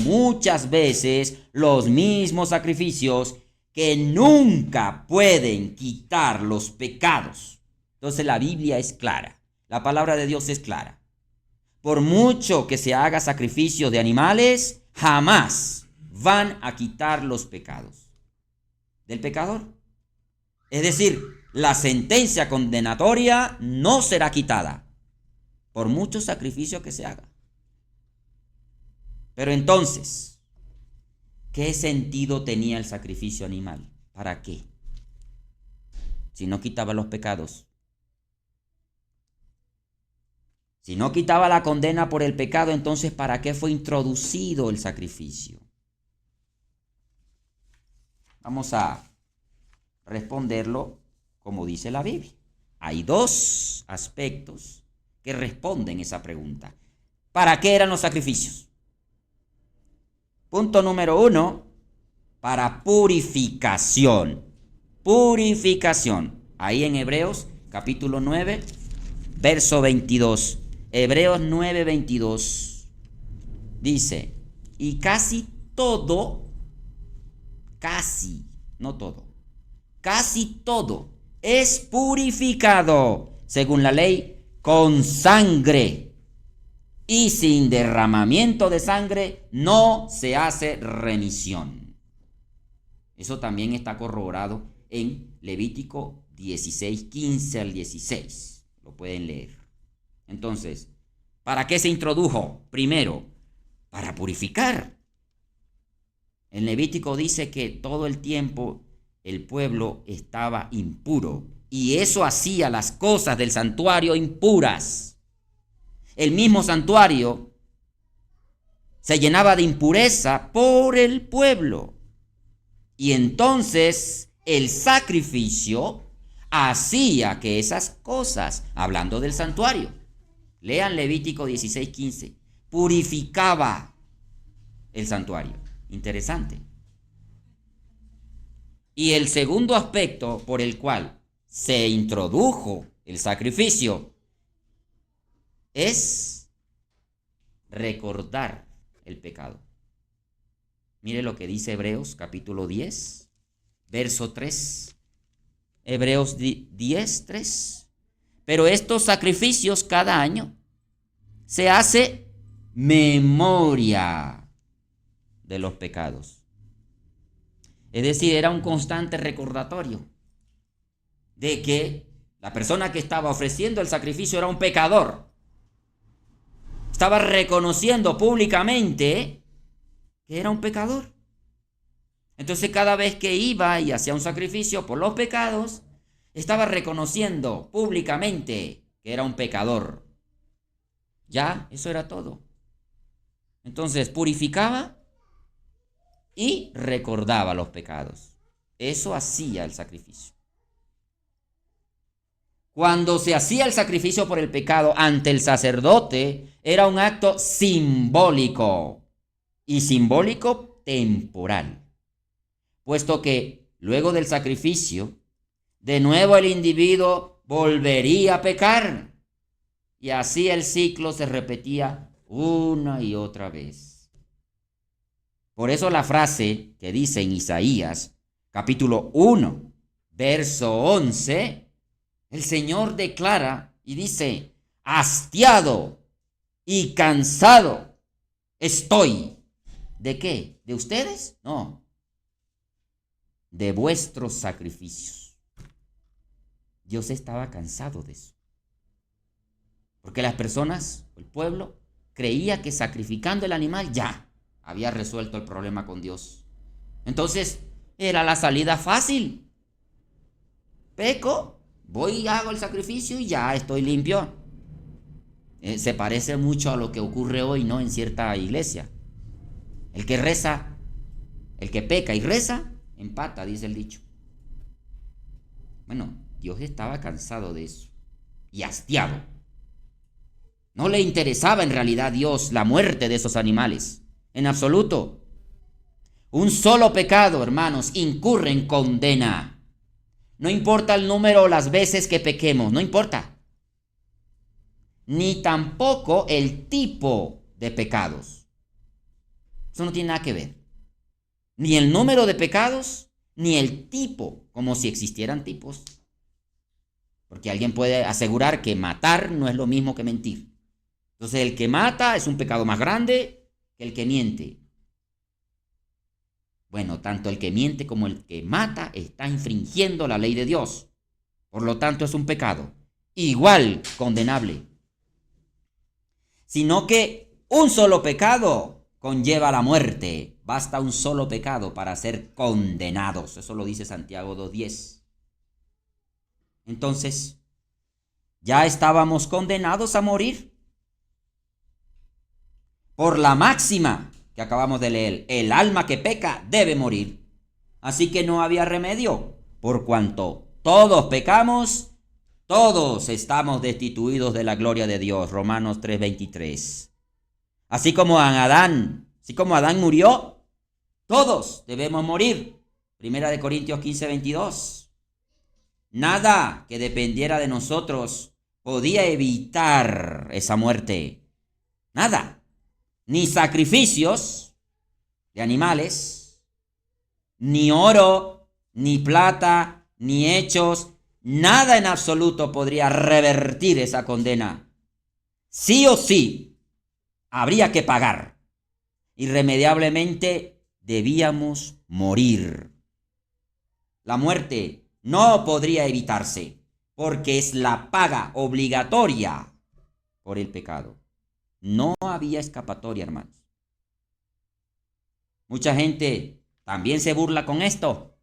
muchas veces los mismos sacrificios que nunca pueden quitar los pecados. Entonces la Biblia es clara, la palabra de Dios es clara. Por mucho que se haga sacrificio de animales, jamás van a quitar los pecados del pecador. Es decir, la sentencia condenatoria no será quitada por mucho sacrificio que se haga. Pero entonces, ¿qué sentido tenía el sacrificio animal? ¿Para qué? Si no quitaba los pecados. Si no quitaba la condena por el pecado, entonces ¿para qué fue introducido el sacrificio? Vamos a responderlo como dice la Biblia. Hay dos aspectos que responden esa pregunta. ¿Para qué eran los sacrificios? Punto número 1, para purificación. Purificación. Ahí en Hebreos capítulo 9, verso 22. Hebreos 9, 22. Dice, y casi todo, no todo, casi todo es purificado, según la ley, con sangre. Y sin derramamiento de sangre no se hace remisión. Eso también está corroborado en Levítico 16, 15 al 16. Lo pueden leer. Entonces, ¿para qué se introdujo? Primero, para purificar. En Levítico dice que todo el tiempo el pueblo estaba impuro y eso hacía las cosas del santuario impuras. El mismo santuario se llenaba de impureza por el pueblo. Y entonces el sacrificio hacía que esas cosas, hablando del santuario, lean Levítico 16:15, purificaba el santuario. Interesante. Y el segundo aspecto por el cual se introdujo el sacrificio es recordar el pecado. Mire lo que dice Hebreos capítulo 10, verso 3. Hebreos 10, 3. Pero estos sacrificios cada año se hace memoria de los pecados. Es decir, era un constante recordatorio de que la persona que estaba ofreciendo el sacrificio era un pecador. Estaba reconociendo públicamente que era un pecador. Entonces cada vez que iba y hacía un sacrificio por los pecados, estaba reconociendo públicamente que era un pecador. Ya, eso era todo. Entonces purificaba y recordaba los pecados. Eso hacía el sacrificio. Cuando se hacía el sacrificio por el pecado ante el sacerdote, era un acto simbólico y simbólico temporal, puesto que luego del sacrificio, de nuevo el individuo volvería a pecar y así el ciclo se repetía una y otra vez. Por eso la frase que dice en Isaías, capítulo 1, verso 11, el Señor declara y dice, hastiado y cansado estoy. ¿De qué? ¿De ustedes? No. De vuestros sacrificios. Dios estaba cansado de eso. Porque las personas, el pueblo, creía que sacrificando el animal ya había resuelto el problema con Dios. Entonces, era la salida fácil. Peco, voy y hago el sacrificio y ya estoy limpio. Se parece mucho a lo que ocurre hoy, ¿no? En cierta iglesia. El que reza, el que peca y reza, empata, dice el dicho. Bueno, Dios estaba cansado de eso y hastiado. No le interesaba en realidad a Dios la muerte de esos animales, en absoluto. Un solo pecado, hermanos, incurre en condena. No importa el número o las veces que pequemos, no importa. Ni tampoco el tipo de pecados. Eso no tiene nada que ver. Ni el número de pecados, ni el tipo, como si existieran tipos. Porque alguien puede asegurar que matar no es lo mismo que mentir. Entonces el que mata es un pecado más grande que el que miente. Bueno, tanto el que miente como el que mata está infringiendo la ley de Dios. Por lo tanto, es un pecado igual condenable. Sino que un solo pecado conlleva la muerte. Basta un solo pecado para ser condenados. Eso lo dice Santiago 2:10. Entonces, ¿ya estábamos condenados a morir? Por la máxima que acabamos de leer, el alma que peca debe morir. Así que no había remedio, por cuanto todos pecamos, todos estamos destituidos de la gloria de Dios. Romanos 3:23. Así como Adán murió, todos debemos morir. Primera de Corintios 15:22. Nada que dependiera de nosotros podía evitar esa muerte. Nada. Ni sacrificios de animales, ni oro, ni plata, ni hechos, nada en absoluto podría revertir esa condena. Sí o sí, habría que pagar. Irremediablemente debíamos morir. La muerte no podría evitarse, porque es la paga obligatoria por el pecado. No había escapatoria, hermanos. Mucha gente también se burla con esto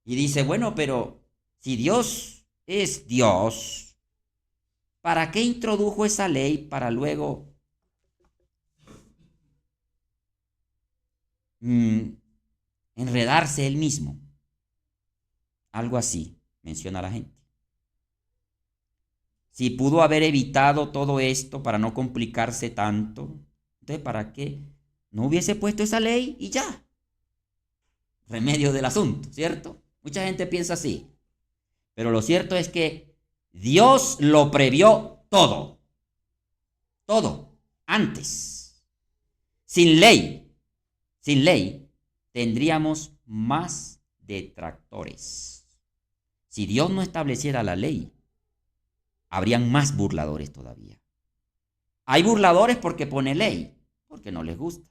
y dice, bueno, pero si Dios es Dios, ¿para qué introdujo esa ley para luego enredarse él mismo? Algo así menciona la gente. Si pudo haber evitado todo esto para no complicarse tanto, entonces ¿para qué no hubiese puesto esa ley y ya? Remedio del asunto, ¿cierto? Mucha gente piensa así. Pero lo cierto es que Dios lo previó todo. Todo. Antes. Sin ley, tendríamos más detractores. Si Dios no estableciera la ley, habrían más burladores todavía. Hay burladores porque pone ley, porque no les gusta.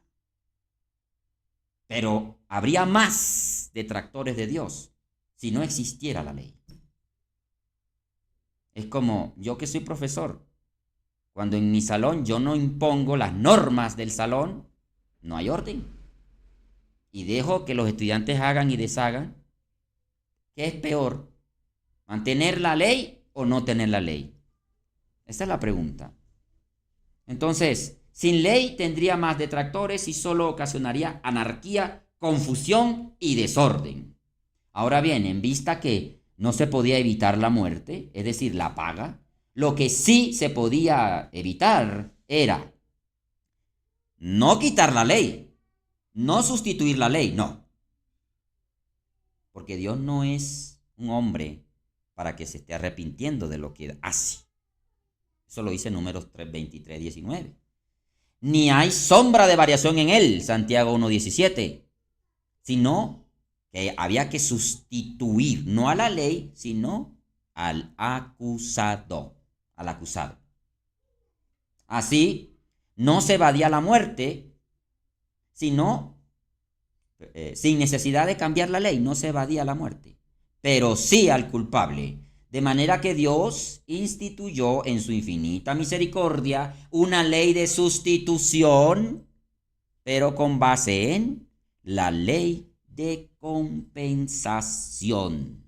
Pero habría más detractores de Dios si no existiera la ley. Es como yo que soy profesor. Cuando en mi salón yo no impongo las normas del salón, no hay orden. Y dejo que los estudiantes hagan y deshagan. ¿Qué es peor? ¿Mantener la ley o no tener la ley? Esa es la pregunta. Entonces, sin ley tendría más detractores y solo ocasionaría anarquía, confusión y desorden. Ahora bien, en vista que no se podía evitar la muerte, es decir, la paga, lo que sí se podía evitar era no quitar la ley, no sustituir la ley, no. Porque Dios no es un hombre para que se esté arrepintiendo de lo que hace. Eso lo dice Números 3, 23, 19. Ni hay sombra de variación en él, Santiago 1:17, sino que había que sustituir, no a la ley, sino al acusado, Así, no se evadía la muerte, sino, sin necesidad de cambiar la ley, no se evadía la muerte, pero sí al culpable. De manera que Dios instituyó en su infinita misericordia una ley de sustitución, pero con base en la ley de compensación.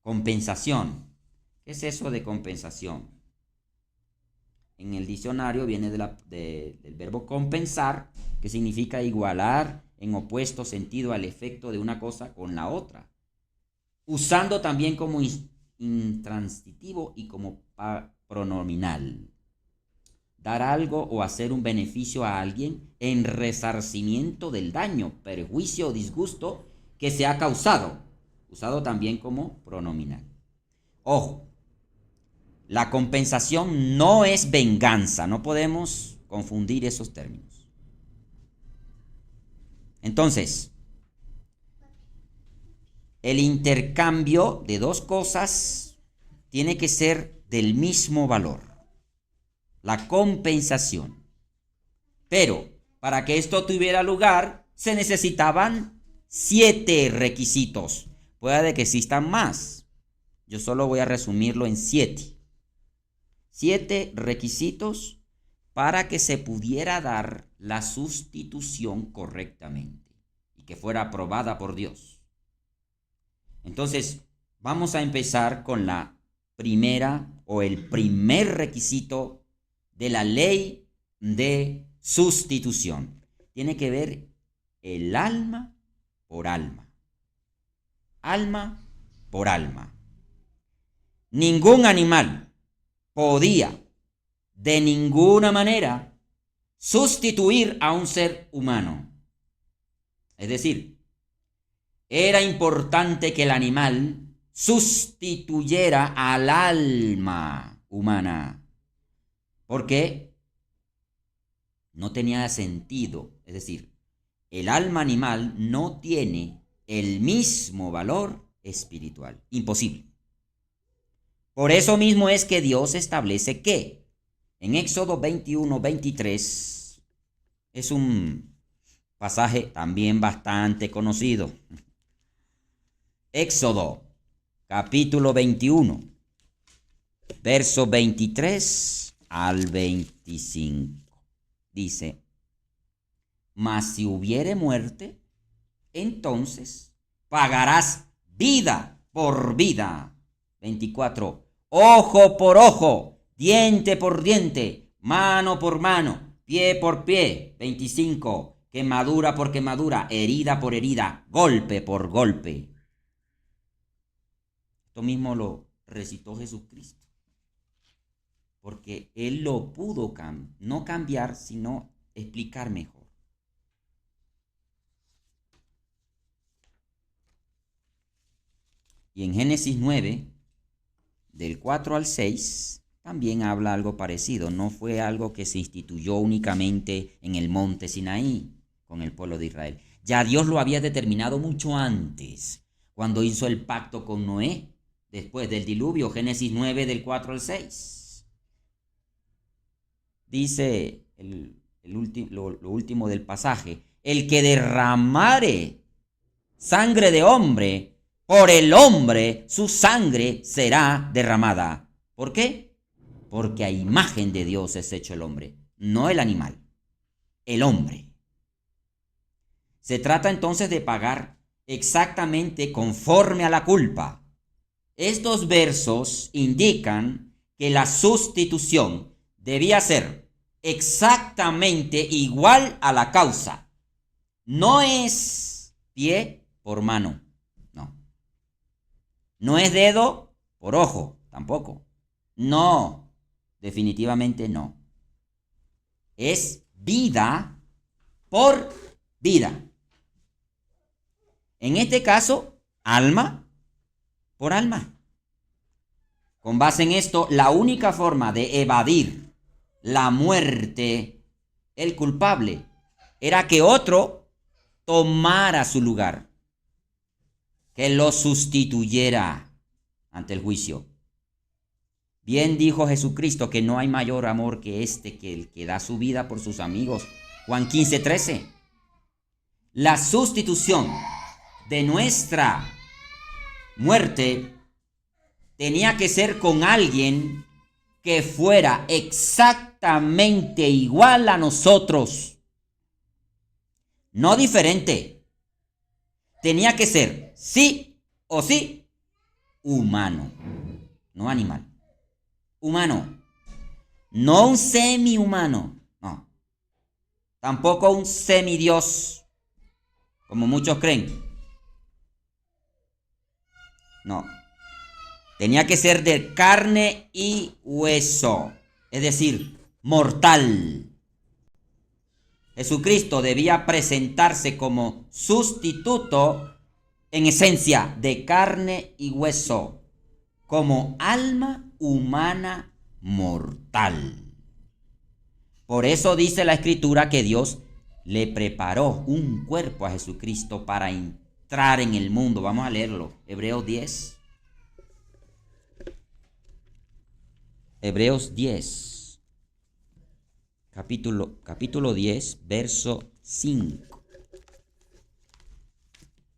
Compensación. ¿Qué es eso de compensación? En el diccionario viene del verbo compensar, que significa igualar en opuesto sentido al efecto de una cosa con la otra, usando también como intransitivo y como pronominal. Dar algo o hacer un beneficio a alguien en resarcimiento del daño, perjuicio o disgusto que se ha causado, usado también como pronominal. Ojo, la compensación no es venganza, no podemos confundir esos términos. Entonces, el intercambio de dos cosas tiene que ser del mismo valor. La compensación. Pero para que esto tuviera lugar, se necesitaban 7 requisitos. Puede que existan más. Yo solo voy a resumirlo en 7. 7 requisitos para que se pudiera dar la sustitución correctamente y que fuera aprobada por Dios. Entonces, vamos a empezar con la primera o el primer requisito de la ley de sustitución. Tiene que ver el alma por alma. Alma por alma. Ningún animal podía de ninguna manera sustituir a un ser humano. Es decir, era importante que el animal sustituyera al alma humana, porque no tenía sentido. Es decir, el alma animal no tiene el mismo valor espiritual. Imposible. Por eso mismo es que Dios establece que en Éxodo 21-23 es un pasaje también bastante conocido. Éxodo capítulo 21, verso 23 al 25. Dice: mas si hubiere muerte, entonces pagarás vida por vida. 24. Ojo por ojo, diente por diente, mano por mano, pie por pie. 25. Quemadura por quemadura, herida por herida, golpe por golpe. Esto mismo lo recitó Jesucristo, porque Él lo pudo no cambiar, sino explicar mejor. Y en Génesis 9, del 4 al 6, también habla algo parecido. No fue algo que se instituyó únicamente en el monte Sinaí con el pueblo de Israel. Ya Dios lo había determinado mucho antes, cuando hizo el pacto con Noé, después del diluvio. Génesis 9, del 4 al 6. Dice lo último del pasaje: el que derramare sangre de hombre, por el hombre su sangre será derramada. ¿Por qué? Porque a imagen de Dios es hecho el hombre, no el animal, el hombre. Se trata entonces de pagar exactamente conforme a la culpa. Estos versos indican que la sustitución debía ser exactamente igual a la causa. No es pie por mano, no. No es dedo por ojo, tampoco. No, definitivamente no. Es vida por vida. En este caso, alma por alma. Con base en esto, la única forma de evadir la muerte, el culpable, era que otro tomara su lugar, que lo sustituyera ante el juicio. Bien dijo Jesucristo que no hay mayor amor que este, que el que da su vida por sus amigos. Juan 15:13. La sustitución de nuestra muerte tenía que ser con alguien que fuera exactamente igual a nosotros, no diferente. Tenía que ser, sí o sí, humano, no animal. Humano, no un semi-humano, no. Tampoco un semidios, como muchos creen. No. Tenía que ser de carne y hueso, es decir, mortal. Jesucristo debía presentarse como sustituto en esencia de carne y hueso, como alma humana mortal. Por eso dice la Escritura que Dios le preparó un cuerpo a Jesucristo para entrar en el mundo. Vamos a leerlo. Hebreos 10. Hebreos 10. Capítulo 10, verso 5.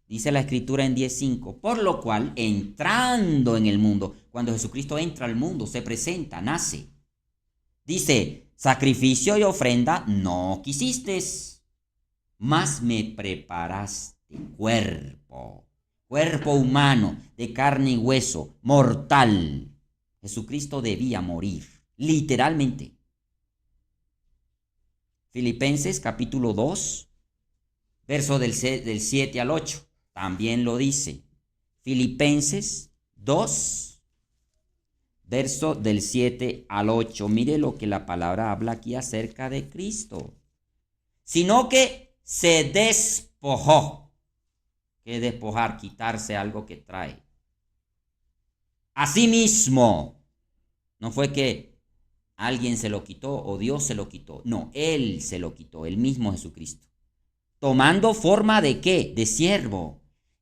Dice la escritura en 10:5, por lo cual, entrando en el mundo, cuando Jesucristo entra al mundo, se presenta, nace. Dice, sacrificio y ofrenda no quisiste, mas me preparaste cuerpo humano, de carne y hueso, mortal. Jesucristo debía morir, literalmente. Filipenses capítulo 2, verso del 7 al 8. También lo dice. Filipenses 2, verso del 7 al 8. Mire lo que la palabra habla aquí acerca de Cristo. Sino que se despojó. Que despojar, quitarse algo que trae. Asimismo, no fue que alguien se lo quitó o Dios se lo quitó. No, Él se lo quitó, el mismo Jesucristo. Tomando forma de ¿qué? De siervo.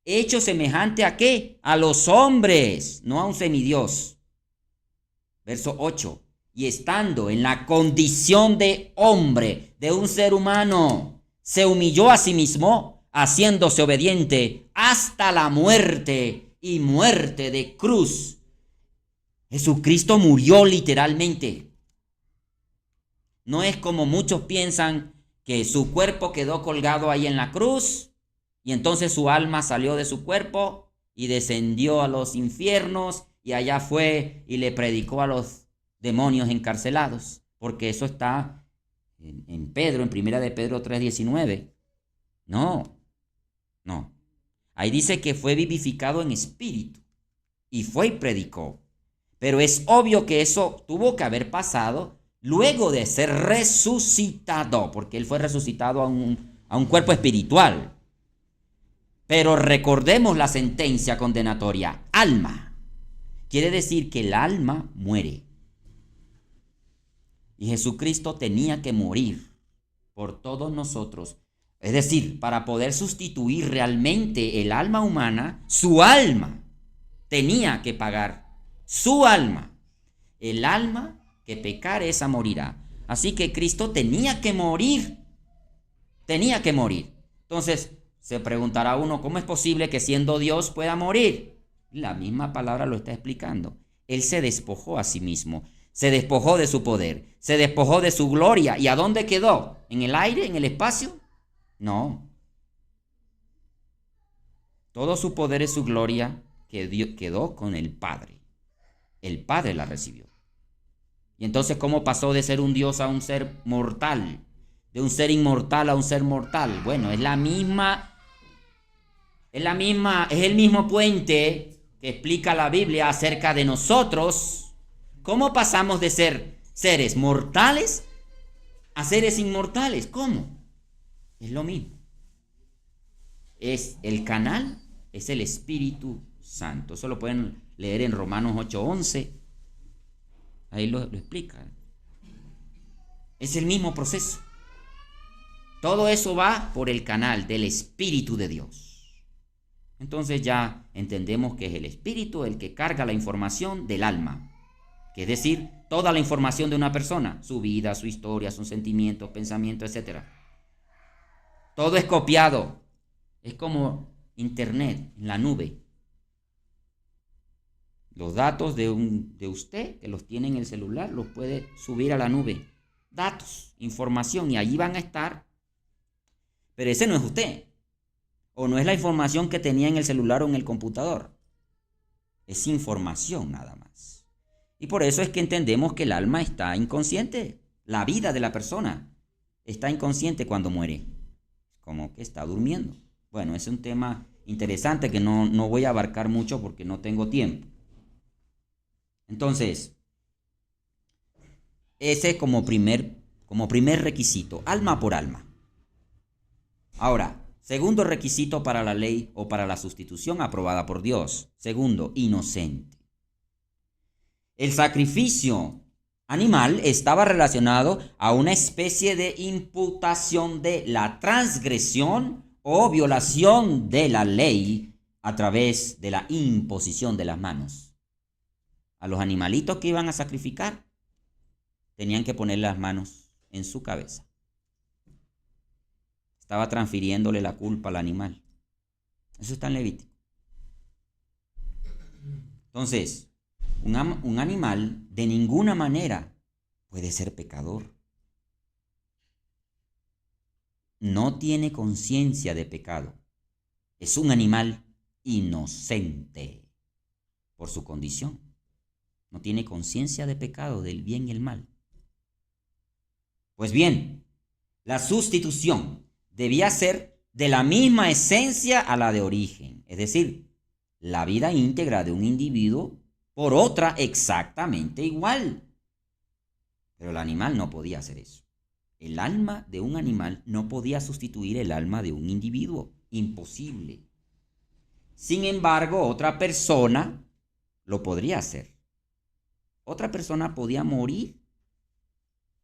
Hecho semejante a ¿qué? A los hombres, no a un semidios. Verso 8. Y estando en la condición de hombre, de un ser humano, se humilló a sí mismo, haciéndose obediente hasta la muerte y muerte de cruz. Jesucristo murió literalmente. No es como muchos piensan que su cuerpo quedó colgado ahí en la cruz y entonces su alma salió de su cuerpo y descendió a los infiernos y allá fue y le predicó a los demonios encarcelados, porque eso está en Pedro, en primera de Pedro 3:19. No. Ahí dice que fue vivificado en espíritu y fue y predicó. Pero es obvio que eso tuvo que haber pasado luego de ser resucitado, porque él fue resucitado a un cuerpo espiritual. Pero recordemos la sentencia condenatoria. Alma. Quiere decir que el alma muere. Y Jesucristo tenía que morir por todos nosotros. Es decir, para poder sustituir realmente el alma humana, su alma tenía que pagar. Su alma. El alma que pecare, esa morirá. Así que Cristo tenía que morir. Tenía que morir. Entonces, se preguntará uno, ¿cómo es posible que siendo Dios pueda morir? La misma palabra lo está explicando. Él se despojó a sí mismo. Se despojó de su poder. Se despojó de su gloria. ¿Y a dónde quedó? ¿En el aire? ¿En el espacio? No. Todo su poder y su gloria quedó con el Padre. El Padre la recibió. Y entonces, ¿cómo pasó de ser un Dios a un ser mortal? De un ser inmortal a un ser mortal. Bueno, es el mismo puente que explica la Biblia acerca de nosotros. ¿Cómo pasamos de ser seres mortales a seres inmortales? ¿Cómo? Es lo mismo. Es el canal, es el Espíritu Santo. Eso lo pueden leer en Romanos 8:11. Ahí lo explica. Es el mismo proceso. Todo eso va por el canal del Espíritu de Dios. Entonces ya entendemos que es el Espíritu el que carga la información del alma. Que es decir, toda la información de una persona. Su vida, su historia, sus sentimientos, pensamientos, etc. Todo es copiado. Es como internet en la nube. Los datos de usted, que los tiene en el celular, los puede subir a la nube. Datos, información, y allí van a estar. Pero ese no es usted. O no es la información que tenía en el celular o en el computador. Es información nada más. Y por eso es que entendemos que el alma está inconsciente. La vida de la persona está inconsciente cuando muere. Como que está durmiendo. Bueno, es un tema interesante que no voy a abarcar mucho porque no tengo tiempo. Entonces, ese como primer requisito, alma por alma. Ahora, segundo requisito para la ley o para la sustitución aprobada por Dios. Segundo, inocente. El sacrificio animal estaba relacionado a una especie de imputación de la transgresión o violación de la ley a través de la imposición de las manos. A los animalitos que iban a sacrificar tenían que poner las manos en su cabeza. Estaba transfiriéndole la culpa al animal. Eso está en Levítico. Entonces, un animal de ninguna manera puede ser pecador. No tiene conciencia de pecado. Es un animal inocente por su condición. No tiene conciencia de pecado, del bien y el mal. Pues bien, la sustitución debía ser de la misma esencia a la de origen, es decir, la vida íntegra de un individuo por otra exactamente igual. Pero el animal no podía hacer eso. El alma de un animal no podía sustituir el alma de un individuo. Imposible. Sin embargo, otra persona lo podría hacer. Otra persona podía morir,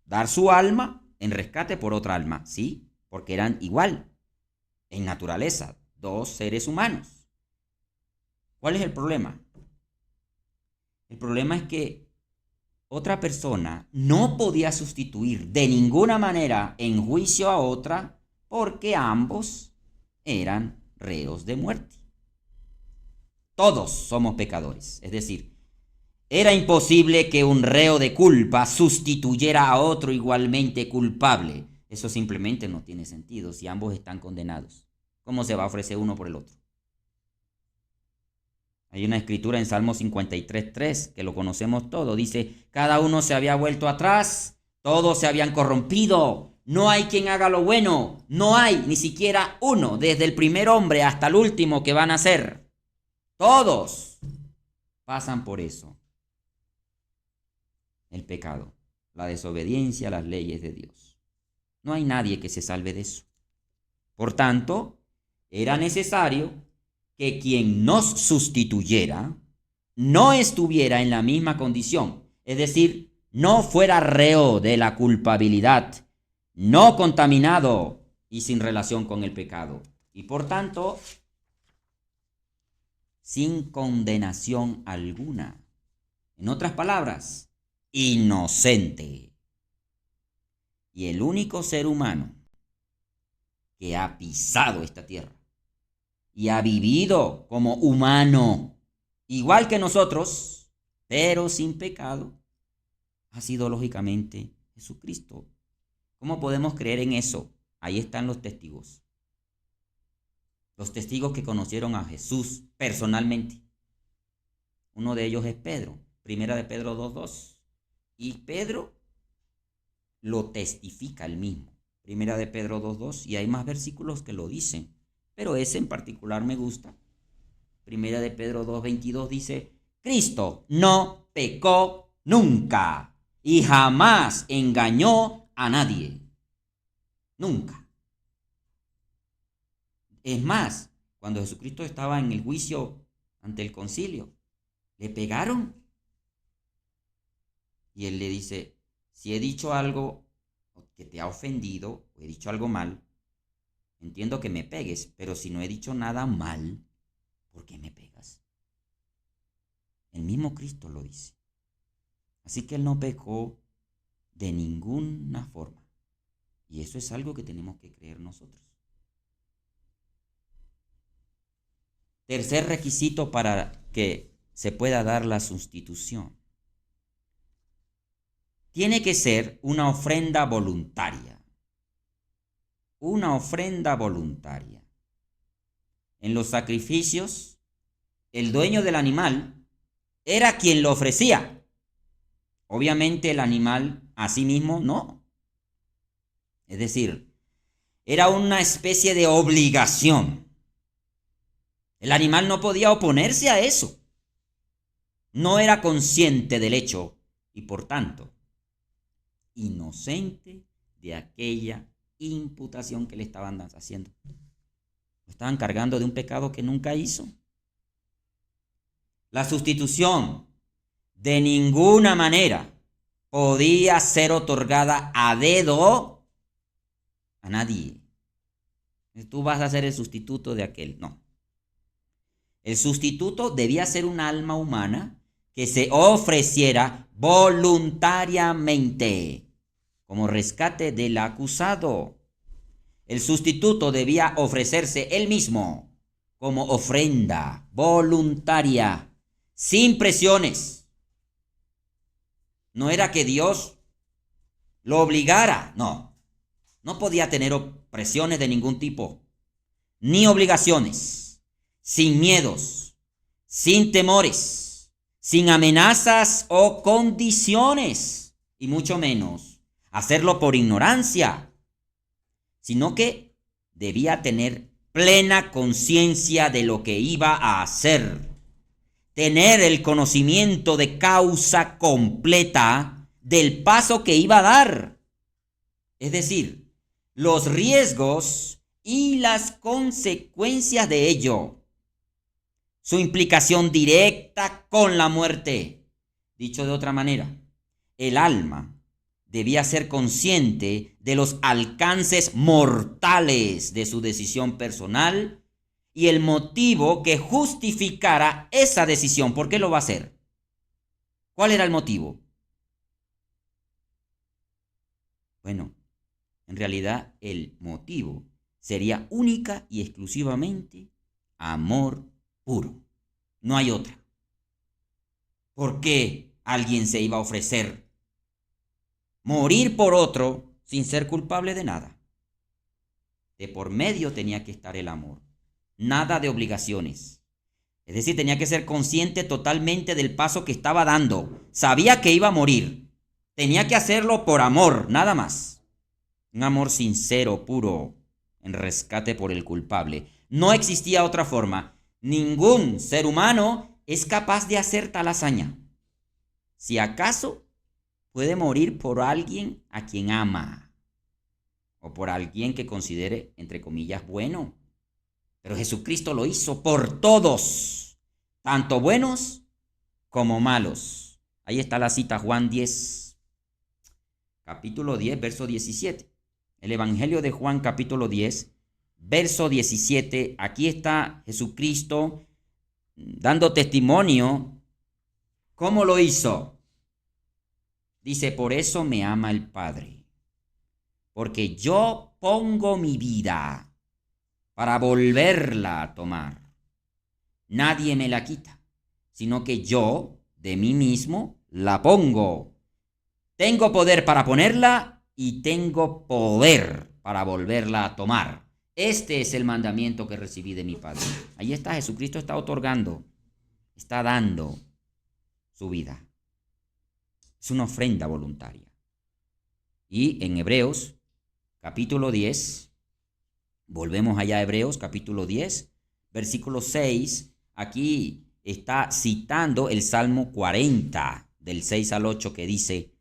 dar su alma en rescate por otra alma, ¿sí? Porque eran igual en naturaleza, dos seres humanos. ¿Cuál es el problema? El problema es que otra persona no podía sustituir de ninguna manera en juicio a otra porque ambos eran reos de muerte. Todos somos pecadores, es decir, era imposible que un reo de culpa sustituyera a otro igualmente culpable. Eso simplemente no tiene sentido si ambos están condenados. ¿Cómo se va a ofrecer uno por el otro? Hay una escritura en Salmo 53:3 que lo conocemos todo. Dice, cada uno se había vuelto atrás, todos se habían corrompido. No hay quien haga lo bueno. No hay ni siquiera uno, desde el primer hombre hasta el último que van a nacer. Todos pasan por eso. El pecado, la desobediencia a las leyes de Dios. No hay nadie que se salve de eso. Por tanto, era necesario que quien nos sustituyera no estuviera en la misma condición, es decir, no fuera reo de la culpabilidad, no contaminado y sin relación con el pecado, y por tanto, sin condenación alguna. En otras palabras, inocente. Y el único ser humano que ha pisado esta tierra y ha vivido como humano, igual que nosotros, pero sin pecado, ha sido lógicamente Jesucristo. ¿Cómo podemos creer en eso? Ahí están los testigos. Los testigos que conocieron a Jesús personalmente. Uno de ellos es Pedro, primera de Pedro 2:2. Y Pedro lo testifica él mismo. Primera de Pedro 2:2. Y hay más versículos que lo dicen. Pero ese en particular me gusta. Primera de Pedro 2:22 dice, Cristo no pecó nunca y jamás engañó a nadie. Nunca. Es más, cuando Jesucristo estaba en el juicio ante el concilio, le pegaron. Y él le dice, si he dicho algo que te ha ofendido, o he dicho algo mal, entiendo que me pegues, pero si no he dicho nada mal, ¿por qué me pegas? El mismo Cristo lo dice. Así que él no pecó de ninguna forma. Y eso es algo que tenemos que creer nosotros. Tercer requisito para que se pueda dar la sustitución. Tiene que ser una ofrenda voluntaria. Una ofrenda voluntaria. En los sacrificios, el dueño del animal era quien lo ofrecía. Obviamente el animal a sí mismo no. Es decir, era una especie de obligación. El animal no podía oponerse a eso. No era consciente del hecho y por tanto inocente de aquella imputación que le estaban haciendo. Lo estaban cargando de un pecado que nunca hizo. La sustitución de ninguna manera podía ser otorgada a dedo a nadie. Tú vas a ser el sustituto de aquel. No. El sustituto debía ser un alma humana que se ofreciera voluntariamente como rescate del acusado. El sustituto debía ofrecerse él mismo como ofrenda voluntaria, sin presiones. No era que Dios lo obligara, no. No podía tener presiones de ningún tipo, ni obligaciones, sin miedos, sin temores, sin amenazas o condiciones, y mucho menos hacerlo por ignorancia, sino que debía tener plena conciencia de lo que iba a hacer, tener el conocimiento de causa completa del paso que iba a dar, es decir, los riesgos y las consecuencias de ello, su implicación directa con la muerte. Dicho de otra manera, el alma debía ser consciente de los alcances mortales de su decisión personal y el motivo que justificara esa decisión. ¿Por qué lo va a hacer? ¿Cuál era el motivo? Bueno, en realidad el motivo sería única y exclusivamente amor puro. No hay otra. ¿Por qué alguien se iba a ofrecer morir por otro sin ser culpable de nada? De por medio tenía que estar el amor. Nada de obligaciones. Es decir, tenía que ser consciente totalmente del paso que estaba dando. Sabía que iba a morir. Tenía que hacerlo por amor, nada más. Un amor sincero, puro, en rescate por el culpable. No existía otra forma. Ningún ser humano es capaz de hacer tal hazaña. Si acaso puede morir por alguien a quien ama, o por alguien que considere, entre comillas, bueno. Pero Jesucristo lo hizo por todos, tanto buenos como malos. Ahí está la cita, Juan 10, capítulo 10, verso 17. El Evangelio de Juan, capítulo 10, verso 17. Aquí está Jesucristo dando testimonio. ¿Cómo lo hizo? Dice, por eso me ama el Padre, porque yo pongo mi vida para volverla a tomar. Nadie me la quita, sino que yo, de mí mismo, la pongo. Tengo poder para ponerla y tengo poder para volverla a tomar. Este es el mandamiento que recibí de mi Padre. Ahí está, Jesucristo está otorgando, está dando su vida. Es una ofrenda voluntaria. Y en Hebreos, capítulo 10, volvemos allá a Hebreos, capítulo 10, versículo 6, aquí está citando el Salmo 40, del 6 al 8, que dice,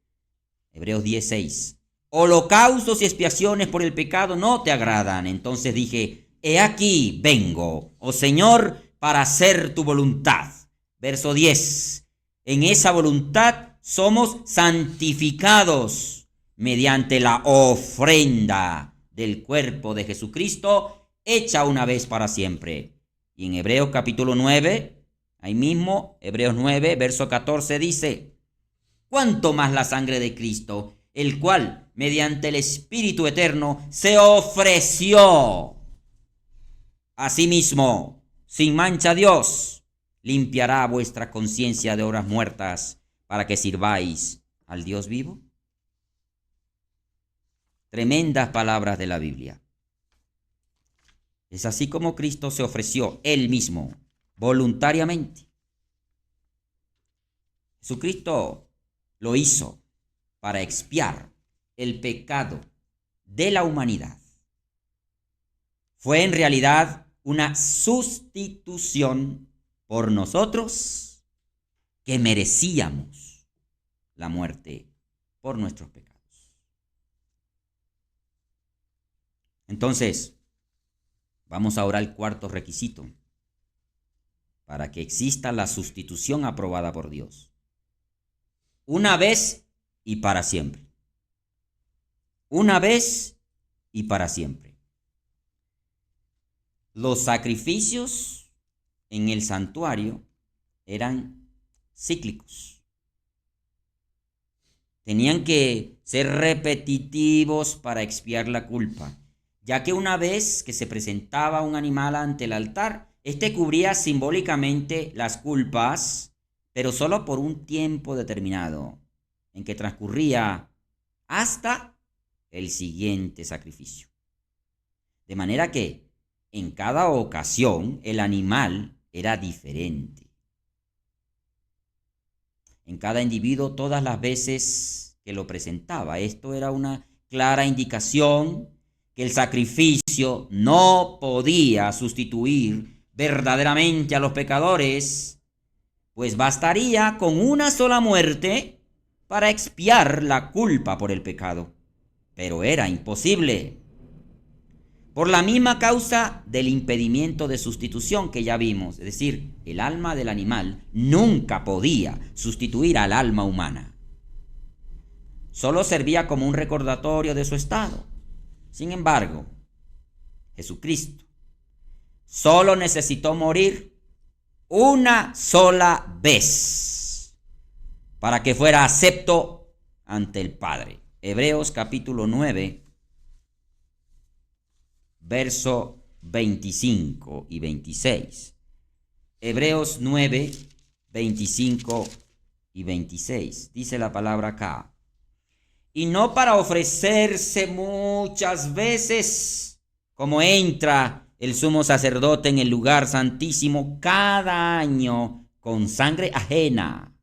Hebreos 10, 6, holocaustos y expiaciones por el pecado no te agradan. Entonces dije, he aquí vengo, oh Señor, para hacer tu voluntad. Verso 10, en esa voluntad somos santificados mediante la ofrenda del cuerpo de Jesucristo, hecha una vez para siempre. Y en Hebreos capítulo 9, ahí mismo, Hebreos 9, verso 14 dice, cuánto más la sangre de Cristo, el cual, mediante el Espíritu eterno, se ofreció a sí mismo, sin mancha a Dios, limpiará vuestra conciencia de obras muertas para que sirváis al Dios vivo. Tremendas palabras de la Biblia. Es así como Cristo se ofreció él mismo, voluntariamente. Jesucristo lo hizo para expiar el pecado de la humanidad. Fue en realidad una sustitución por nosotros que merecíamos la muerte por nuestros pecados. Entonces, vamos ahora al cuarto requisito para que exista la sustitución aprobada por Dios. Una vez y para siempre. Una vez y para siempre. Los sacrificios en el santuario eran cíclicos. Tenían que ser repetitivos para expiar la culpa, ya que una vez que se presentaba un animal ante el altar, este cubría simbólicamente las culpas, pero solo por un tiempo determinado, en que transcurría hasta el siguiente sacrificio. De manera que en cada ocasión el animal era diferente. En cada individuo todas las veces que lo presentaba. Esto era una clara indicación que el sacrificio no podía sustituir verdaderamente a los pecadores, pues bastaría con una sola muerte para expiar la culpa por el pecado. Pero era imposible, por la misma causa del impedimento de sustitución que ya vimos. Es decir, el alma del animal nunca podía sustituir al alma humana. Solo servía como un recordatorio de su estado. Sin embargo, Jesucristo solo necesitó morir una sola vez para que fuera acepto ante el Padre. Hebreos capítulo 9, verso 25 y 26. Hebreos 9, 25 y 26. Dice la palabra acá. Y no para ofrecerse muchas veces, como entra el sumo sacerdote en el lugar santísimo cada año con sangre ajena.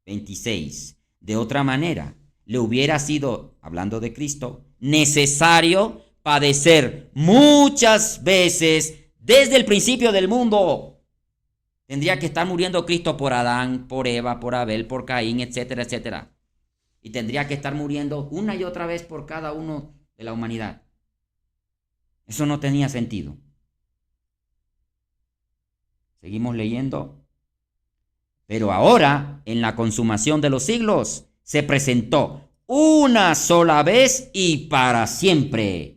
26. De otra manera, le hubiera sido, hablando de Cristo, necesario padecer muchas veces desde el principio del mundo. Tendría que estar muriendo Cristo por Adán, por Eva, por Abel, por Caín, etcétera, etcétera. Y tendría que estar muriendo una y otra vez por cada uno de la humanidad. Eso no tenía sentido. Seguimos leyendo. Pero ahora, en la consumación de los siglos, se presentó una sola vez y para siempre,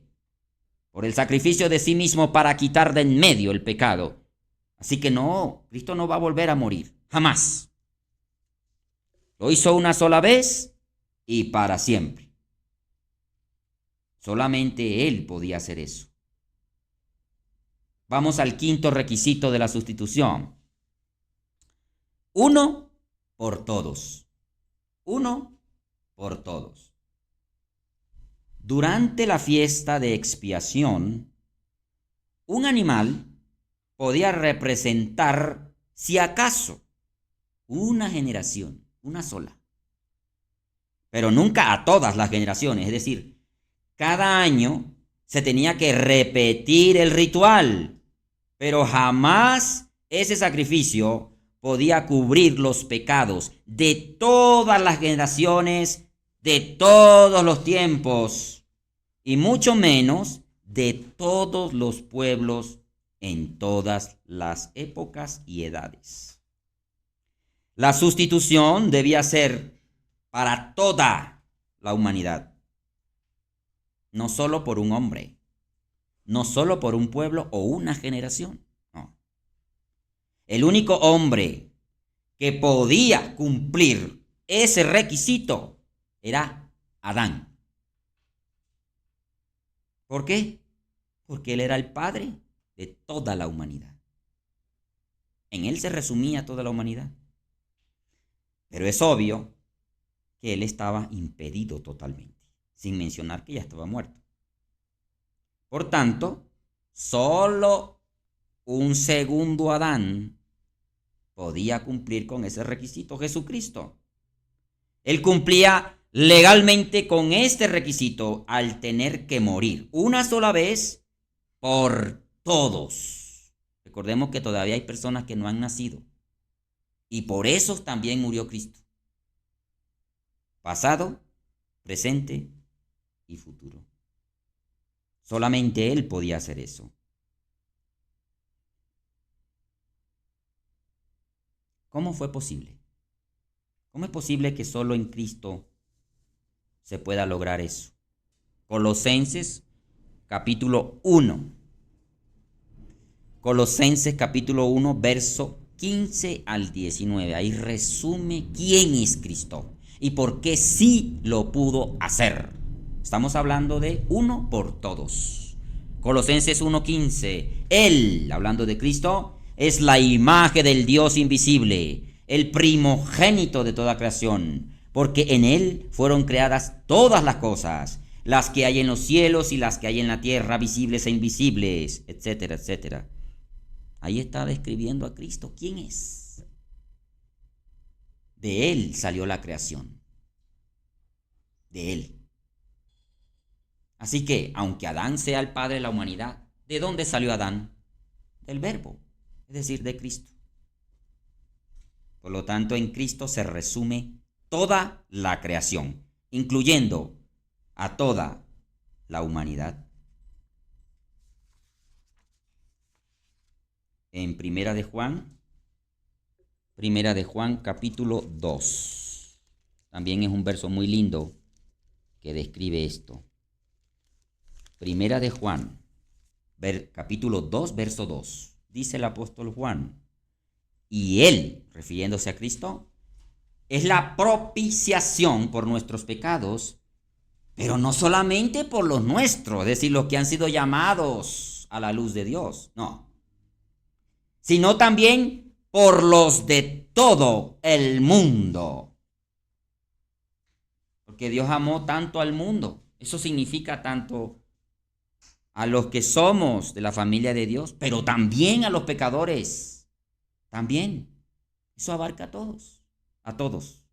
por el sacrificio de sí mismo para quitar de en medio el pecado. Así que no, Cristo no va a volver a morir, jamás. Lo hizo una sola vez y para siempre. Solamente Él podía hacer eso. Vamos al quinto requisito de la sustitución. Uno por todos. Uno por todos. Durante la fiesta de expiación, un animal podía representar, si acaso, una generación, una sola. Pero nunca a todas las generaciones. Es decir, cada año se tenía que repetir el ritual, pero jamás ese sacrificio podía cubrir los pecados de todas las generaciones, de todos los tiempos, y mucho menos de todos los pueblos en todas las épocas y edades. La sustitución debía ser para toda la humanidad, no solo por un hombre, no solo por un pueblo o una generación. No. El único hombre que podía cumplir ese requisito era Adán. ¿Por qué? Porque él era el padre de toda la humanidad. En él se resumía toda la humanidad. Pero es obvio que él estaba impedido totalmente, sin mencionar que ya estaba muerto. Por tanto, solo un segundo Adán podía cumplir con ese requisito, Jesucristo. Él cumplía legalmente con este requisito al tener que morir una sola vez por todos. Recordemos que todavía hay personas que no han nacido y por eso también murió Cristo. Pasado, presente y futuro. Solamente Él podía hacer eso. ¿Cómo fue posible? ¿Cómo es posible que solo en Cristo se pueda lograr eso? Colosenses capítulo 1. Colosenses capítulo 1, verso 15 al 19. Ahí resume quién es Cristo y por qué sí lo pudo hacer. Estamos hablando de uno por todos. Colosenses 1:15. Él, hablando de Cristo, es la imagen del Dios invisible, el primogénito de toda creación, porque en Él fueron creadas todas las cosas, las que hay en los cielos y las que hay en la tierra, visibles e invisibles, etcétera, etcétera. Ahí está describiendo a Cristo. ¿Quién es? De Él salió la creación. De Él. Así que, aunque Adán sea el padre de la humanidad, ¿de dónde salió Adán? Del Verbo, es decir, de Cristo. Por lo tanto, en Cristo se resume toda la creación, incluyendo a toda la humanidad. En Primera de Juan capítulo 2. También es un verso muy lindo que describe esto. Primera de Juan, capítulo 2, verso 2. Dice el apóstol Juan, y Él, refiriéndose a Cristo, es la propiciación por nuestros pecados, pero no solamente por los nuestros, es decir, los que han sido llamados a la luz de Dios, no, sino también por los de todo el mundo. Porque Dios amó tanto al mundo. Eso significa tanto a los que somos de la familia de Dios, pero también a los pecadores. También. Eso abarca a todos. A todos.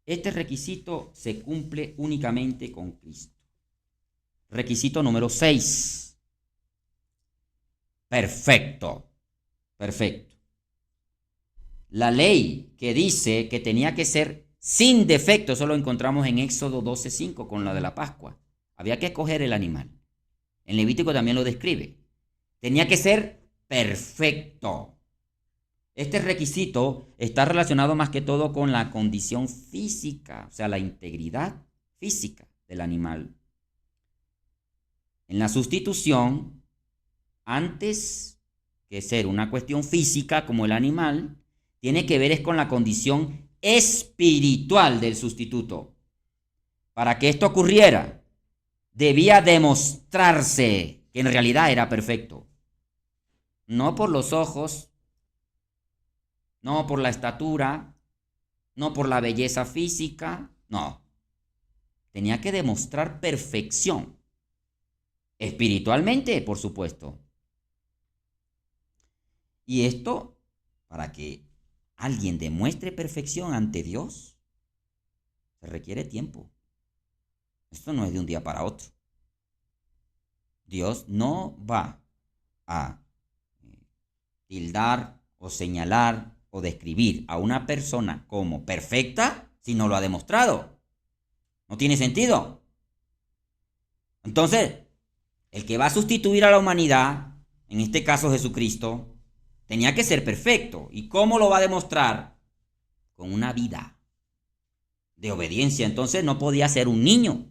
Este requisito se cumple únicamente con Cristo. Requisito número 6. Perfecto. Perfecto. La ley que dice que tenía que ser sin defecto, eso lo encontramos en Éxodo 12:5 con la de la Pascua. Había que escoger el animal. En Levítico también lo describe. Tenía que ser perfecto. Este requisito está relacionado más que todo con la condición física, o sea, la integridad física del animal. En la sustitución, antes que ser una cuestión física como el animal, tiene que ver es con la condición espiritual del sustituto. Para que esto ocurriera, debía demostrarse que en realidad era perfecto. No por los ojos, no por la estatura, no por la belleza física, no. Tenía que demostrar perfección. Espiritualmente, por supuesto. Y esto, para que alguien demuestre perfección ante Dios, se requiere tiempo. Esto no es de un día para otro. Dios no va a tildar o señalar o describir a una persona como perfecta si no lo ha demostrado. No tiene sentido. Entonces, el que va a sustituir a la humanidad, en este caso Jesucristo, tenía que ser perfecto. ¿Y cómo lo va a demostrar? Con una vida de obediencia. Entonces no podía ser un niño.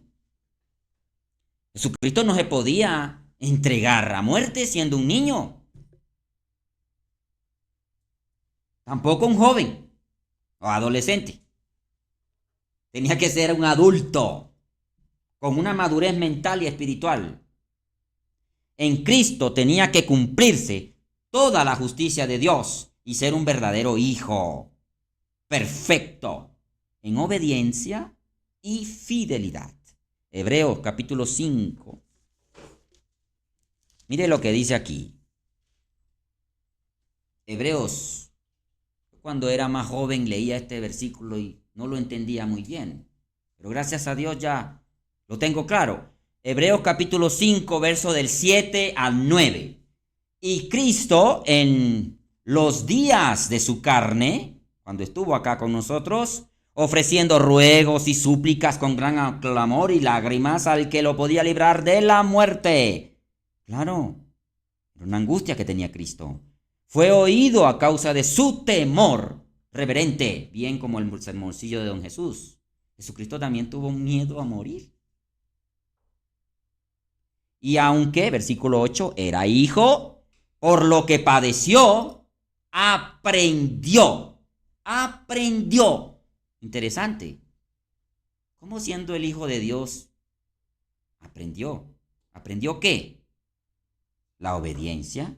Jesucristo no se podía entregar a muerte siendo un niño. Tampoco un joven o adolescente. Tenía que ser un adulto con una madurez mental y espiritual. En Cristo tenía que cumplirse toda la justicia de Dios y ser un verdadero hijo, perfecto, en obediencia y fidelidad. Hebreos capítulo 5. Mire lo que dice aquí. Hebreos, cuando era más joven leía este versículo y no lo entendía muy bien, pero gracias a Dios ya lo tengo claro. Hebreos capítulo 5, verso del 7 al 9. Y Cristo en los días de su carne, cuando estuvo acá con nosotros, ofreciendo ruegos y súplicas con gran clamor y lágrimas al que lo podía librar de la muerte. Claro, era una angustia que tenía Cristo. Fue oído a causa de su temor reverente, bien como el sermoncillo de don Jesús. Jesucristo también tuvo miedo a morir. Y aunque, versículo 8, era hijo, por lo que padeció, aprendió. Interesante. ¿Cómo siendo el hijo de Dios aprendió? ¿Aprendió qué? La obediencia.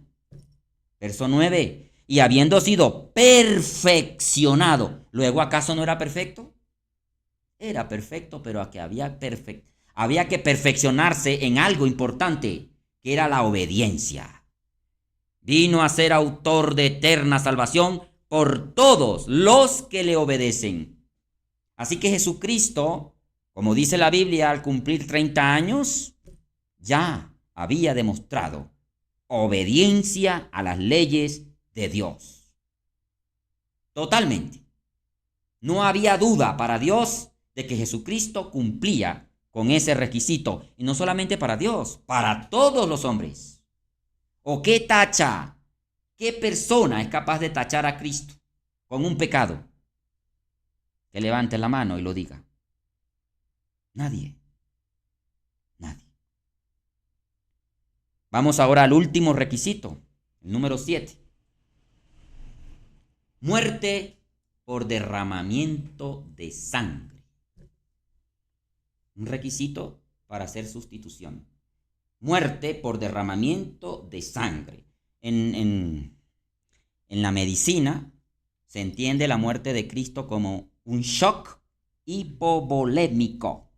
Verso 9. Y habiendo sido perfeccionado, ¿luego acaso no era perfecto? Era perfecto, pero había que perfeccionarse en algo importante, que era la obediencia. Vino a ser autor de eterna salvación por todos los que le obedecen. Así que Jesucristo, como dice la Biblia, al cumplir 30 años, ya había demostrado obediencia a las leyes de Dios. Totalmente. No había duda para Dios de que Jesucristo cumplía con ese requisito. Y no solamente para Dios, para todos los hombres. ¿O qué tacha? ¿Qué persona es capaz de tachar a Cristo con un pecado? Que levante la mano y lo diga. Nadie. Nadie. Vamos ahora al último requisito, el número 7. Muerte por derramamiento de sangre. Un requisito para hacer sustitución. Muerte por derramamiento de sangre. En la medicina se entiende la muerte de Cristo como un shock hipovolémico.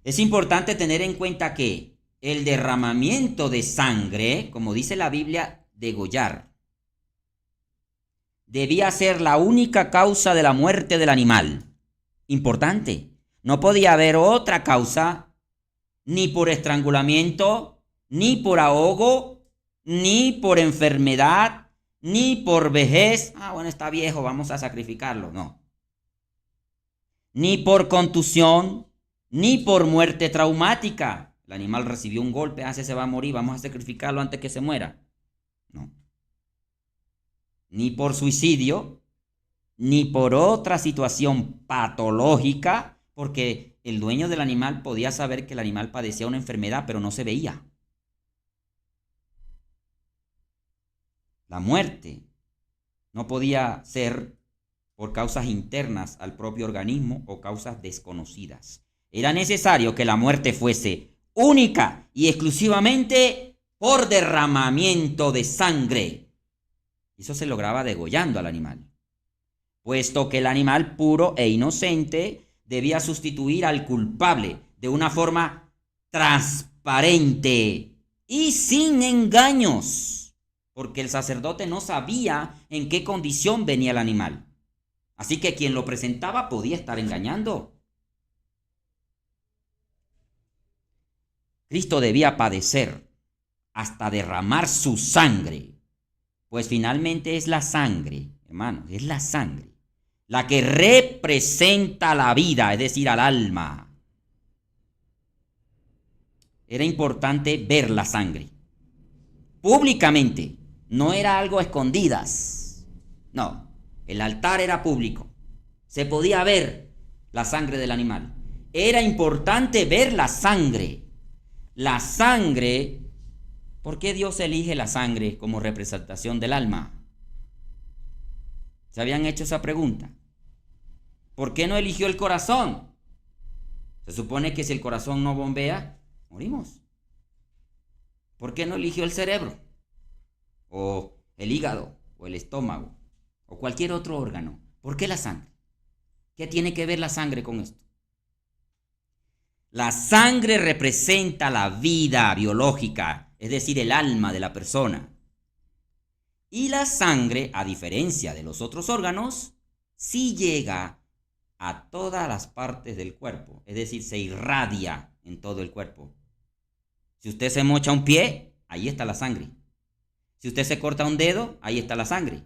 Es importante tener en cuenta que el derramamiento de sangre, como dice la Biblia, degollar, debía ser la única causa de la muerte del animal. Importante. No podía haber otra causa, ni por estrangulamiento, ni por ahogo, ni por enfermedad, ni por vejez. Bueno, está viejo, vamos a sacrificarlo. No. Ni por contusión, ni por muerte traumática. El animal recibió un golpe, se va a morir, vamos a sacrificarlo antes que se muera. No. Ni por suicidio, ni por otra situación patológica, porque el dueño del animal podía saber que el animal padecía una enfermedad, pero no se veía. La muerte no podía ser por causas internas al propio organismo o causas desconocidas. Era necesario que la muerte fuese única y exclusivamente por derramamiento de sangre. Eso se lograba degollando al animal, puesto que el animal puro e inocente debía sustituir al culpable de una forma transparente y sin engaños, porque el sacerdote no sabía en qué condición venía el animal. Así que quien lo presentaba podía estar engañando. Cristo debía padecer hasta derramar su sangre, pues finalmente es la sangre, hermanos, es la sangre la que representa la vida, es decir, al alma. Era importante ver la sangre públicamente, no era algo a escondidas. No, el altar era público, se podía ver la sangre del animal. Era importante ver la sangre. La sangre, ¿por qué Dios elige la sangre como representación del alma? ¿Se habían hecho esa pregunta? ¿Por qué no eligió el corazón? Se supone que si el corazón no bombea, morimos. ¿Por qué no eligió el cerebro? O el hígado, o el estómago, o cualquier otro órgano. ¿Por qué la sangre? ¿Qué tiene que ver la sangre con esto? La sangre representa la vida biológica, es decir, el alma de la persona. Y la sangre, a diferencia de los otros órganos, sí llega a todas las partes del cuerpo, es decir, se irradia en todo el cuerpo. Si usted se mocha un pie, ahí está la sangre. Si usted se corta un dedo, ahí está la sangre.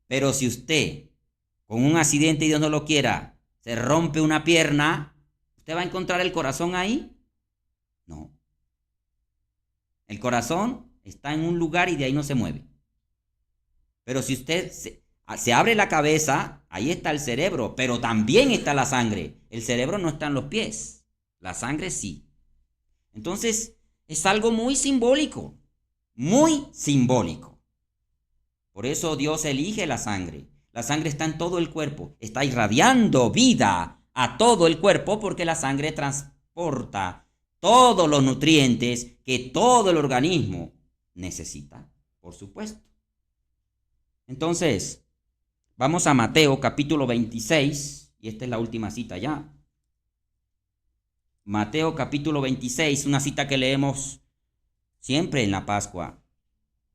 Pero si usted, con un accidente y Dios no lo quiera, se rompe una pierna, ¿usted va a encontrar el corazón ahí? No. El corazón está en un lugar y de ahí no se mueve. Pero si usted se abre la cabeza, ahí está el cerebro, pero también está la sangre. El cerebro no está en los pies, la sangre sí. Entonces, es algo muy simbólico, muy simbólico. Por eso Dios elige la sangre. La sangre está en todo el cuerpo, está irradiando vida a todo el cuerpo porque la sangre transporta todos los nutrientes que todo el organismo necesita, por supuesto. Entonces, vamos a Mateo capítulo 26, y esta es la última cita ya. Mateo capítulo 26, una cita que leemos siempre en la Pascua.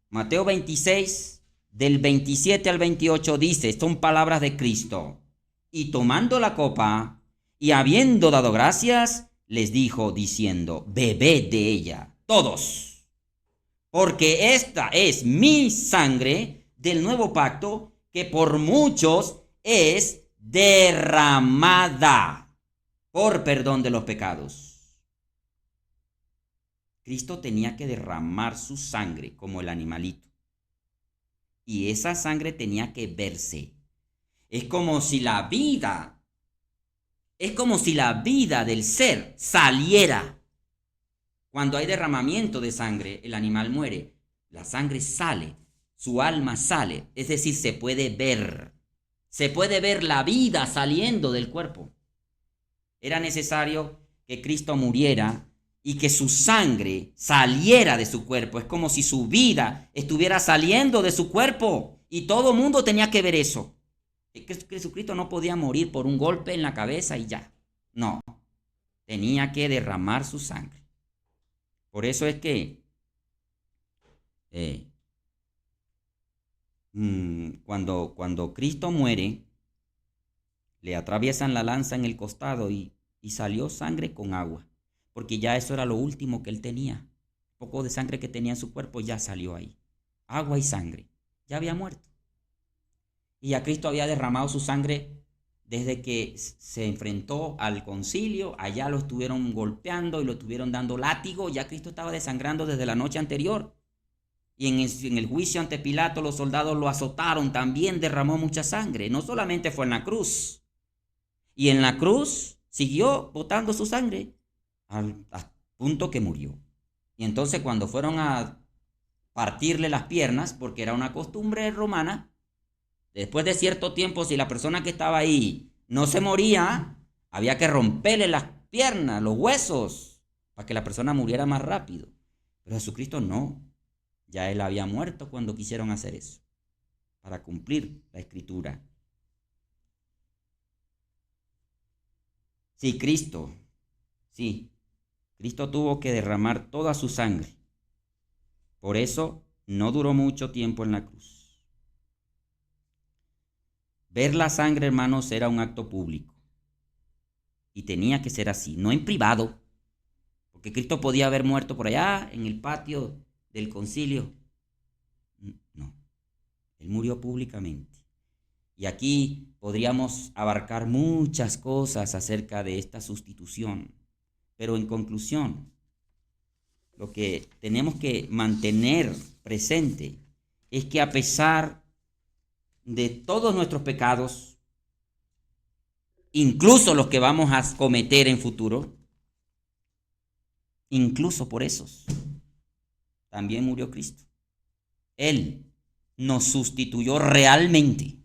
Mateo 26, del 27 al 28 dice, son palabras de Cristo. Y tomando la copa, y habiendo dado gracias, les dijo diciendo, bebed de ella, todos, porque esta es mi sangre del nuevo pacto, que por muchos es derramada por perdón de los pecados. Cristo tenía que derramar su sangre como el animalito. Y esa sangre tenía que verse. Es como si la vida del ser saliera. Cuando hay derramamiento de sangre, el animal muere. La sangre sale, su alma sale. Es decir, se puede ver. Se puede ver la vida saliendo del cuerpo. Era necesario que Cristo muriera y que su sangre saliera de su cuerpo. Es como si su vida estuviera saliendo de su cuerpo. Y todo el mundo tenía que ver eso. Jesucristo no podía morir por un golpe en la cabeza y ya. No. Tenía que derramar su sangre. Por eso es que cuando Cristo muere, le atraviesan la lanza en el costado y salió sangre con agua. Porque ya eso era lo último que él tenía. Poco de sangre que tenía en su cuerpo ya salió ahí. Agua y sangre. Ya había muerto. Y ya Cristo había derramado su sangre desde que se enfrentó al concilio. Allá lo estuvieron golpeando y lo estuvieron dando látigo. Ya Cristo estaba desangrando desde la noche anterior. Y en el juicio ante Pilato los soldados lo azotaron. También derramó mucha sangre. No solamente fue en la cruz. Y en la cruz siguió botando su sangre al punto que murió. Y entonces cuando fueron a partirle las piernas, porque era una costumbre romana, después de cierto tiempo, si la persona que estaba ahí no se moría, había que romperle las piernas, los huesos, para que la persona muriera más rápido. Pero Jesucristo no. Ya él había muerto cuando quisieron hacer eso, para cumplir la escritura. Sí, Cristo tuvo que derramar toda su sangre. Por eso no duró mucho tiempo en la cruz. Ver la sangre, hermanos, era un acto público. Y tenía que ser así, no en privado. Porque Cristo podía haber muerto por allá, en el patio del concilio. No, él murió públicamente. Y aquí podríamos abarcar muchas cosas acerca de esta sustitución. Pero en conclusión, lo que tenemos que mantener presente es que a pesar de todos nuestros pecados, incluso los que vamos a cometer en futuro, incluso por esos, también murió Cristo. Él nos sustituyó realmente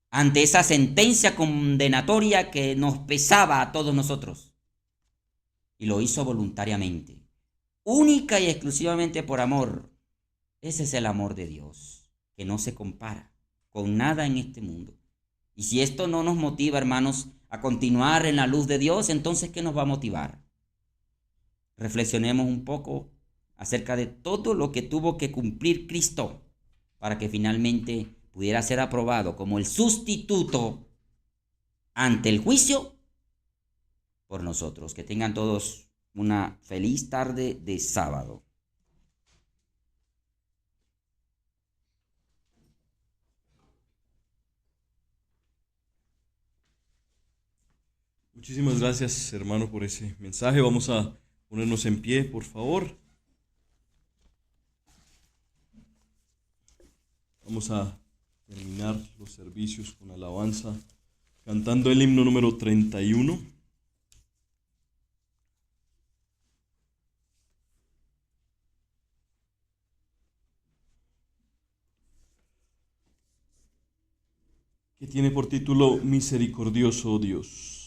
ante esa sentencia condenatoria que nos pesaba a todos nosotros. Y lo hizo voluntariamente, única y exclusivamente por amor. Ese es el amor de Dios, que no se compara con nada en este mundo. Y si esto no nos motiva, hermanos, a continuar en la luz de Dios, entonces ¿qué nos va a motivar? Reflexionemos un poco acerca de todo lo que tuvo que cumplir Cristo para que finalmente pudiera ser aprobado como el sustituto ante el juicio por nosotros. Que tengan todos una feliz tarde de sábado. Muchísimas gracias, hermano, por ese mensaje. Vamos a ponernos en pie, por favor. Vamos a terminar los servicios con alabanza, cantando el himno número 31. Que tiene por título Misericordioso Dios.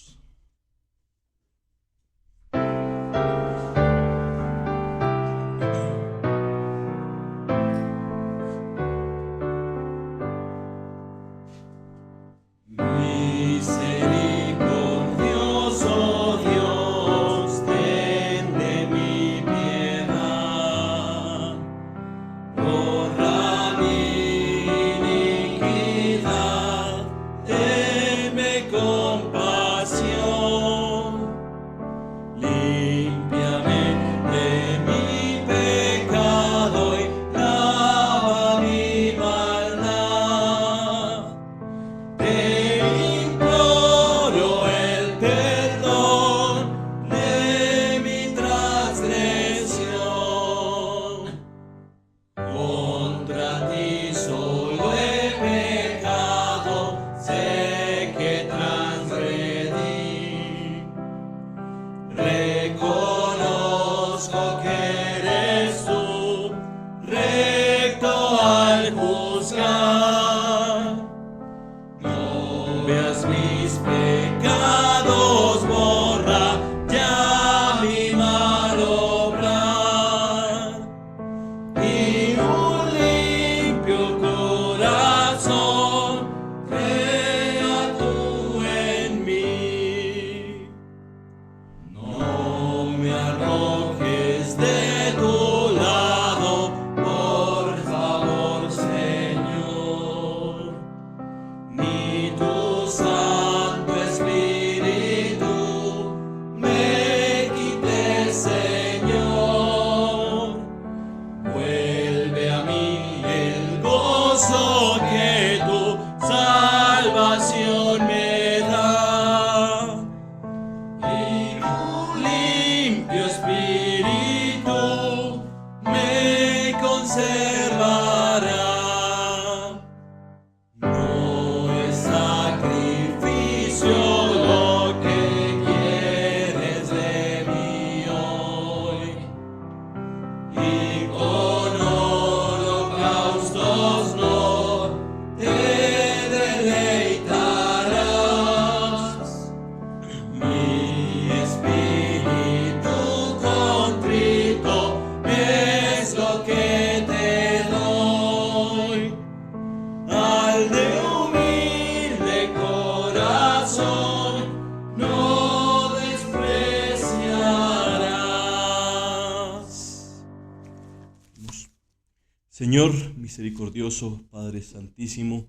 Señor misericordioso, Padre Santísimo,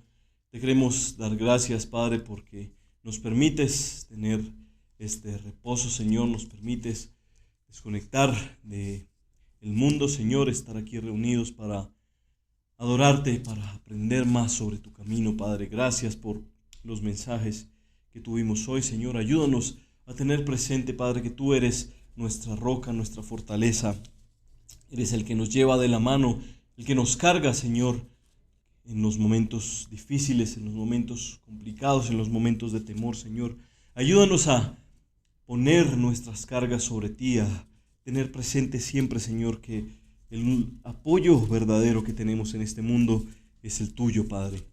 te queremos dar gracias, Padre, porque nos permites tener este reposo, Señor, nos permites desconectar del mundo, Señor, estar aquí reunidos para adorarte, para aprender más sobre tu camino, Padre. Gracias por los mensajes que tuvimos hoy, Señor. Ayúdanos a tener presente, Padre, que tú eres nuestra roca, nuestra fortaleza. Eres el que nos lleva de la mano, el que nos carga, Señor, en los momentos difíciles, en los momentos complicados, en los momentos de temor, Señor. Ayúdanos a poner nuestras cargas sobre ti, a tener presente siempre, Señor, que el apoyo verdadero que tenemos en este mundo es el tuyo, Padre.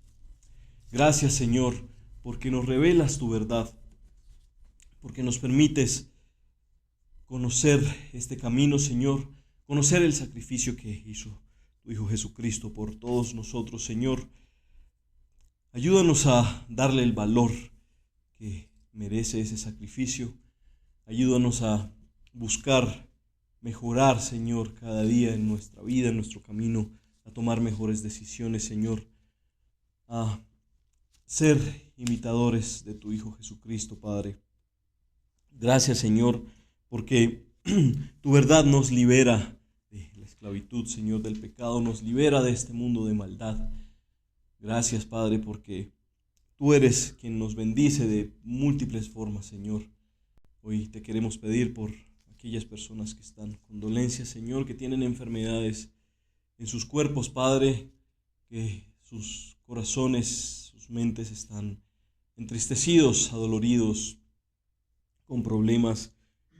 Gracias, Señor, porque nos revelas tu verdad, porque nos permites conocer este camino, Señor, conocer el sacrificio que hizo tu Hijo Jesucristo por todos nosotros, Señor. Ayúdanos a darle el valor que merece ese sacrificio. Ayúdanos a buscar mejorar, Señor, cada día en nuestra vida, en nuestro camino, a tomar mejores decisiones, Señor, a ser imitadores de tu Hijo Jesucristo, Padre. Gracias, Señor, porque tu verdad nos libera de la esclavitud, Señor, del pecado, nos libera de este mundo de maldad. Gracias, Padre, porque tú eres quien nos bendice de múltiples formas, Señor. Hoy te queremos pedir por aquellas personas que están con dolencias, Señor, que tienen enfermedades en sus cuerpos, Padre, que sus corazones, sus mentes están entristecidos, adoloridos, con problemas,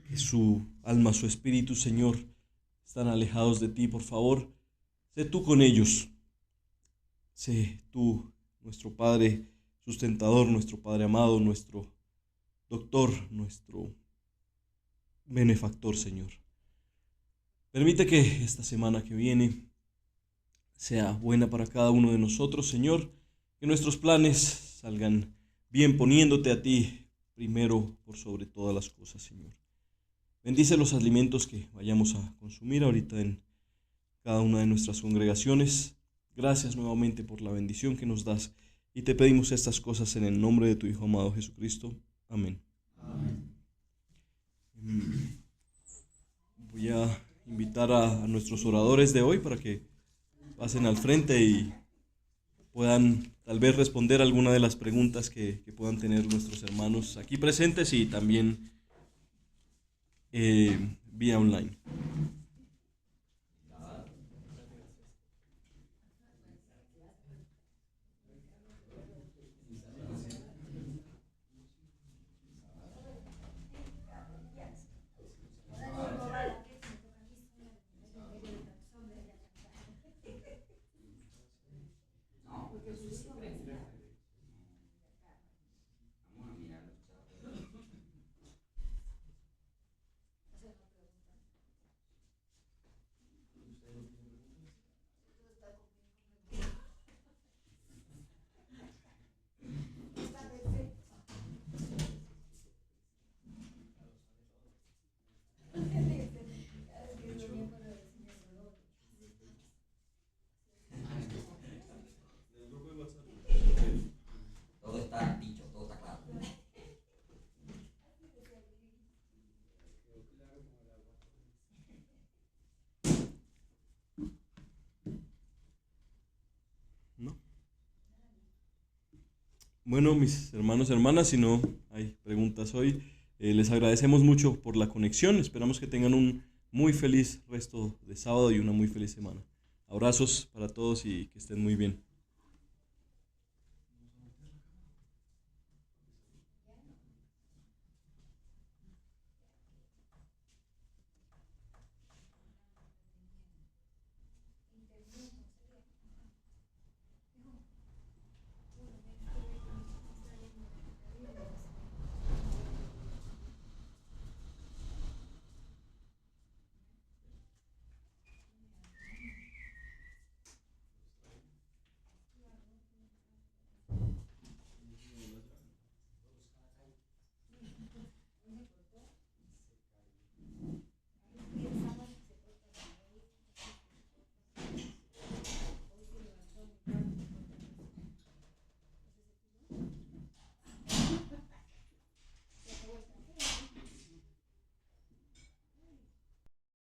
que su alma, su espíritu, Señor, están alejados de ti. Por favor, sé tú con ellos. Sé tú, nuestro Padre sustentador, nuestro Padre amado, nuestro doctor, nuestro benefactor, Señor. Permite que esta semana que viene sea buena para cada uno de nosotros, Señor, que nuestros planes salgan bien poniéndote a ti primero por sobre todas las cosas, Señor. Bendice los alimentos que vayamos a consumir ahorita en cada una de nuestras congregaciones. Gracias nuevamente por la bendición que nos das y te pedimos estas cosas en el nombre de tu Hijo amado Jesucristo. Amén. Amén. Voy a invitar a nuestros oradores de hoy para que pasen al frente y puedan tal vez responder alguna de las preguntas que puedan tener nuestros hermanos aquí presentes y también vía online. Todo está dicho, todo está claro. ¿No? Bueno, mis hermanos y hermanas, si no hay preguntas hoy, les agradecemos mucho por la conexión. Esperamos que tengan un muy feliz resto de sábado y una muy feliz semana. Abrazos para todos y que estén muy bien.